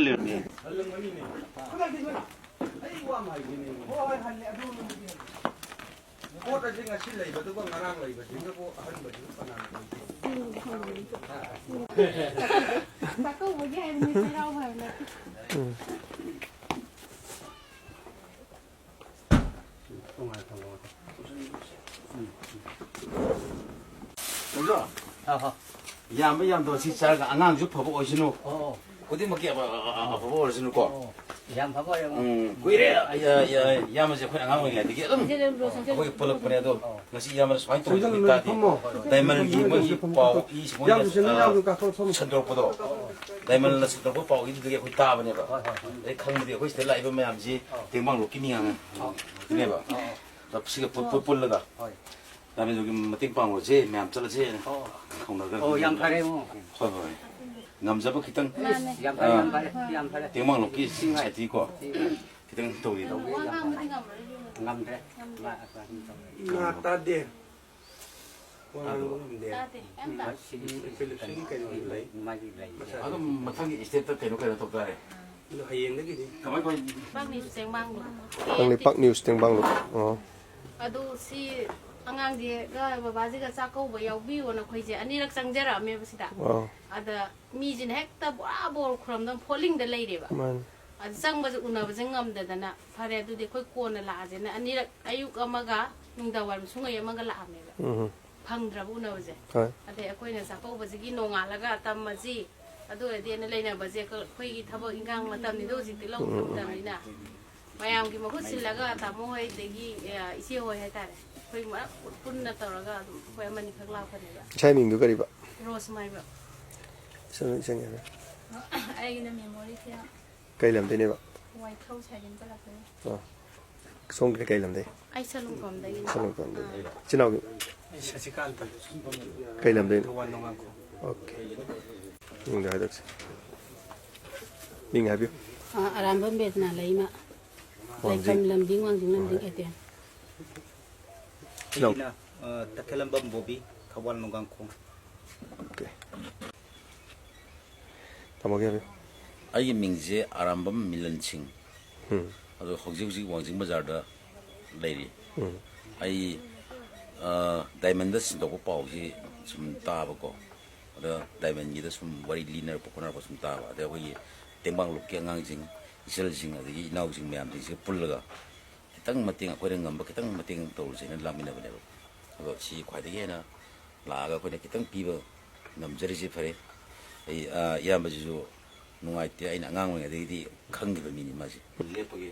ꯂꯩꯔꯝꯃꯦ ꯄꯣꯠ ꯑꯁꯤ ꯉꯁꯤ ꯂꯩꯕꯗꯨꯒ ꯉꯔꯥꯡ ꯂꯩꯕꯁꯤꯒꯕꯨ ꯑꯍꯟꯕꯁꯤꯒ ꯀꯅꯥꯅ ꯆꯥꯛꯀꯧꯕꯒꯤ ꯍꯥꯏꯕꯅꯤ ꯆꯩꯔꯥꯎꯕ ꯍꯥꯏꯕ ꯅꯠꯇꯦ ꯌꯥꯝꯕ ꯌꯥꯝꯗꯕ ꯁꯤ ꯆꯥꯔꯒ ꯑꯉꯥꯡꯁꯨ ꯐꯕ ꯑꯣꯏꯁꯅꯨ ꯈꯨꯗꯤꯡꯃꯛꯀꯤ ꯑꯐꯕ ꯑꯣꯏꯔꯁꯅꯨꯀꯣ ꯌꯥꯝ ꯐꯕ ꯀꯨꯏꯔꯦ ꯏꯌꯥꯝꯕꯁꯦ ꯑꯩꯈꯣꯏ ꯑꯉꯥꯡ ꯑꯣꯏꯔꯤꯉꯩꯗꯒꯤ ꯑꯗꯨꯝ ꯑꯩꯈꯣꯏ ꯄꯨꯜꯂꯛꯄꯅꯦ ꯑꯗꯣ ꯉꯁꯤ ꯏꯌꯥꯝꯕꯅ ꯁꯨꯃꯥꯏꯅ ꯇꯧꯕ ꯇꯥꯔꯗꯤ ꯗꯥꯏꯃꯟꯒꯤ ꯃꯣꯏꯒꯤ ꯄꯥꯎ ꯏ ꯃꯣꯏꯅ ꯁꯟꯗꯣꯔꯛꯄꯗꯣ ꯗꯥꯏꯃꯟꯅ ꯁꯟꯗꯣꯔꯛꯄ ꯄꯥꯎ ꯏꯗꯨꯗꯒꯤ ꯑꯩꯈꯣꯏ ꯇꯥꯕꯅꯦꯕ ꯑꯗꯩ ꯈꯪꯕꯗꯤ ꯑꯩꯈꯣꯏ ꯁꯤꯗ ꯂꯥꯛꯏꯕ ꯃꯌꯥꯝꯁꯤ ꯇꯦꯡꯕꯥꯡꯂꯣꯛꯀꯤ ꯃꯤ ꯉꯥꯡꯉꯅꯦꯕ ꯁꯤꯒ ꯄꯨꯜꯂꯒ ꯗꯥꯏꯃꯟꯒꯤ ꯃꯇꯦꯡ ꯄꯥꯡꯉꯨꯔꯁꯦ ꯃꯌꯥꯝ ꯆꯠꯂꯁꯦꯅ ꯍꯧꯅꯔꯒ ꯌꯥꯝ ꯐꯔꯦ ꯍꯣꯏ ꯍꯣꯏ ꯉꯝꯖꯕ ꯈꯤꯇꯪ ꯇꯦꯡꯕꯥꯡꯂꯣꯛꯀꯤ ꯁꯥꯏꯠꯇꯤꯀꯣ khitang tawri daw ngam re na tade adum mathang state ta kaino kaino tokare hayeng lagi ni kamai koi Pak News Tengbang lo ang Pak News Tengbang lo adu si angang di ga baba ji ga chakau ba yaubi wona khoije anirak changjara me basida ada mi jin hekta bora bor khram dam falling da leire ba ad sang ba una ba jengam da dana fare adu de khoi kona la je na anirak ayuk amaga nungda war sungai amaga la ame ba phangdra bu na je ade akoi na chakau ba ji gi nonga laga tam ma ji adu ade na leina ba je khoi gi thabo ingang matam ni do ji ti long tam ni na mayam gi makhut silaga tamo hoi de gi isi hoi hai tare khoi ma punna tawraga khoi amani khak la khane ba chai ming du kari ba rose mai ba sang sang ya ai gi na memory kya kai lam de ne ba wai thau chai din pala ko song kai lam de ai salung kom da gi salung kom de chinau Sasikanta kai lam de wan nong ko okay ming da dak ming ha bi arambam bet na leima lai kam lam ding wang ding lam ding etian no takhalam bam bobi khawal nong ko okay tamo ge bi ai mingje arambam milanching ado hojik wangjing bazar da leiri ai diamond da sin ko pau ji sum ta ba ko ada diamond gi da sum wari liner ko konar ko sum ta ba da hoi tengbang lok ke ngang jing isel jing adi inau jing myam ji pullaga kitang mating ko reng ngam kitang mating tol jing na lamina ba ne ba ado chi khwai de na la ga ko ne kitang pi ba nam jari ji fare ai ya ba ji jo nungai te ai na ngang ngai de di khang gi ba mi ni ma ji lepage